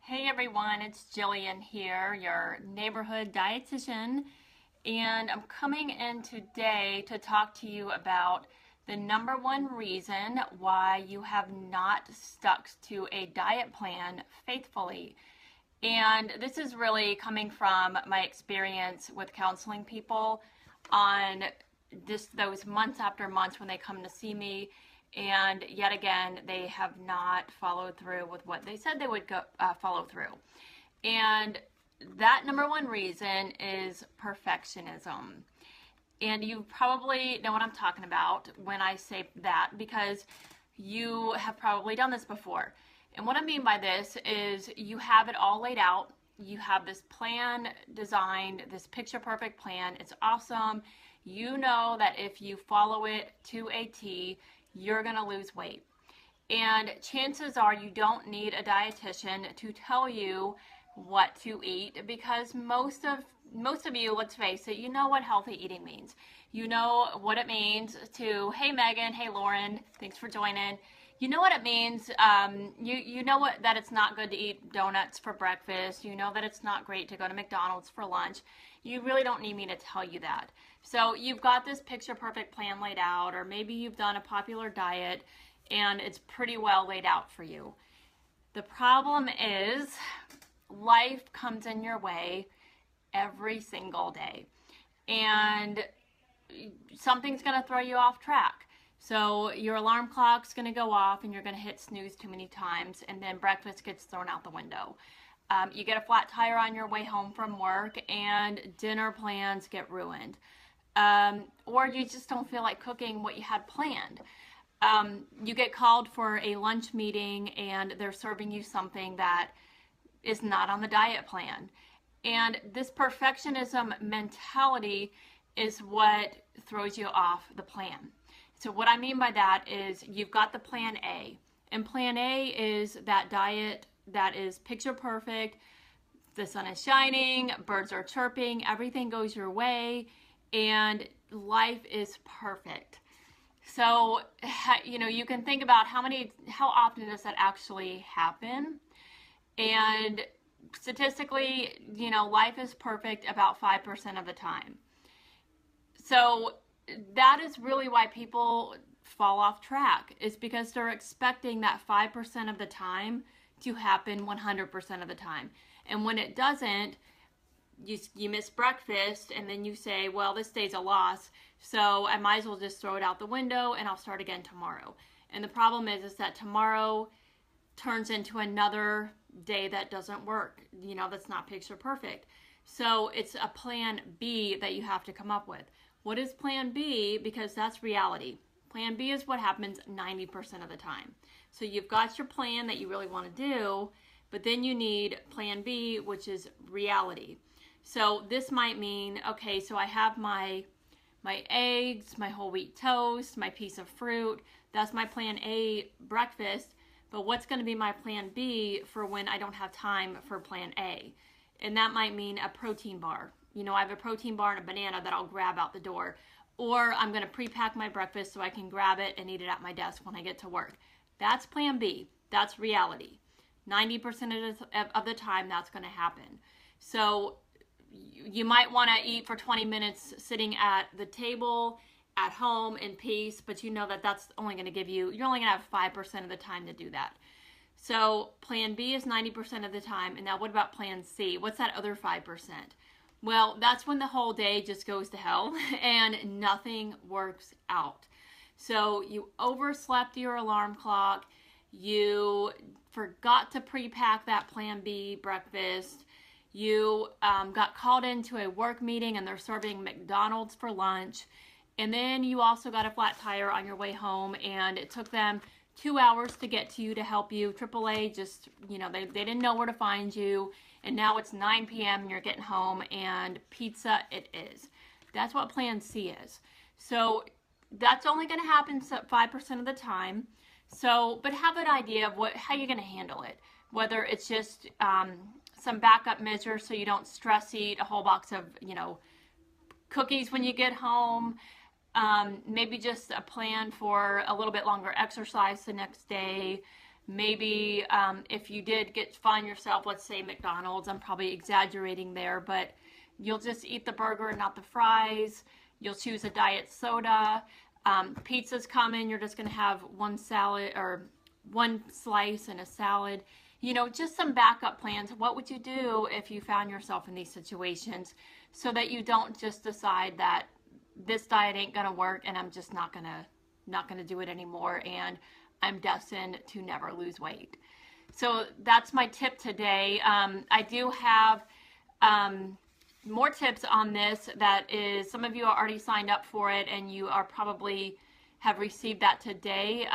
Hey everyone, it's Jillian here, your neighborhood dietitian, and I'm coming in today to talk to you about the number one reason why you have not stuck to a diet plan faithfully. And this is really coming from my experience with counseling people on those months after months when they come to see me, and yet again they have not followed through with what they said they would follow through. And that number one reason is perfectionism. And you probably know what I'm talking about when I say that, because you have probably done this before. And what I mean by this is you have it all laid out. You have this plan designed, this picture perfect plan. It's awesome. You know that if you follow it to a T, you're going to lose weight. And chances are you don't need a dietitian to tell you what to eat, because most of you, let's face it, you know what healthy eating means. You know what it means to, hey Megan, hey Lauren, thanks for joining. You know what it means. You know that it's not good to eat donuts for breakfast. You know that it's not great to go to McDonald's for lunch. You really don't need me to tell you that. So you've got this picture perfect plan laid out, or maybe you've done a popular diet and it's pretty well laid out for you. The problem is life comes in your way every single day, and something's going to throw you off track. So your alarm clock's going to go off and you're going to hit snooze too many times, and then breakfast gets thrown out the window. You get a flat tire on your way home from work and dinner plans get ruined. Or you just don't feel like cooking what you had planned. You get called for a lunch meeting and they're serving you something that is not on the diet plan. And this perfectionism mentality is what throws you off the plan. So what I mean by that is you've got the plan A, and plan A is that diet that is picture perfect. The sun is shining, birds are chirping, everything goes your way, and life is perfect. So, you can think about how often does that actually happen? And statistically, life is perfect about 5% of the time. So that is really why people fall off track, is because they're expecting that 5% of the time to happen 100% of the time. And when it doesn't, you miss breakfast, and then you say, well, this day's a loss, so I might as well just throw it out the window and I'll start again tomorrow. And the problem is that tomorrow turns into another day that doesn't work, that's not picture perfect. So it's a plan B that you have to come up with. What is plan B? Because that's reality. Plan B is what happens 90% of the time. So you've got your plan that you really want to do, but then you need plan B, which is reality. So this might mean, okay, so I have my eggs, my whole wheat toast, my piece of fruit. That's my plan A breakfast. But what's going to be my plan B for when I don't have time for plan A? And that might mean a protein bar. I have a protein bar and a banana that I'll grab out the door. Or I'm going to pre-pack my breakfast so I can grab it and eat it at my desk when I get to work. That's plan B. That's reality. 90% of the time that's going to happen. So you might want to eat for 20 minutes sitting at the table at home in peace, but that's only going to give you're only going to have 5% of the time to do that. So plan B is 90% of the time. And now what about plan C? What's that other 5%? Well, that's when the whole day just goes to hell and nothing works out. So you overslept your alarm clock. You forgot to pre-pack that plan B breakfast. You got called into a work meeting and they're serving McDonald's for lunch. And then you also got a flat tire on your way home, and it took them 2 hours to get to you to help you. AAA just, they didn't know where to find you. And now it's 9 p.m. and you're getting home, and pizza it is. That's what plan C is. So that's only going to happen 5% of the time. So, but have an idea of how you're going to handle it. Whether it's just some backup measures so you don't stress eat a whole box of, cookies when you get home. Maybe just a plan for a little bit longer exercise the next day. Maybe if you did find yourself, let's say McDonald's, I'm probably exaggerating there, but you'll just eat the burger and not the fries. You'll choose a diet soda. Pizza's coming, you're just going to have one salad or one slice and a salad. You know, just some backup plans. What would you do if you found yourself in these situations, so that you don't just decide that this diet ain't going to work and I'm just not going to do it anymore and I'm destined to never lose weight. So that's my tip today. I do have more tips on this. That is, some of you are already signed up for it and you are probably have received that today.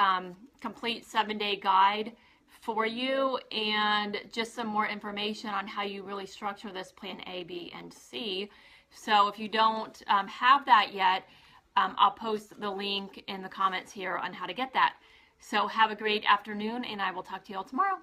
Complete 7-day guide for you, and just some more information on how you really structure this plan A, B, and C. So if you don't have that yet, I'll post the link in the comments here on how to get that. So have a great afternoon, and I will talk to you all tomorrow.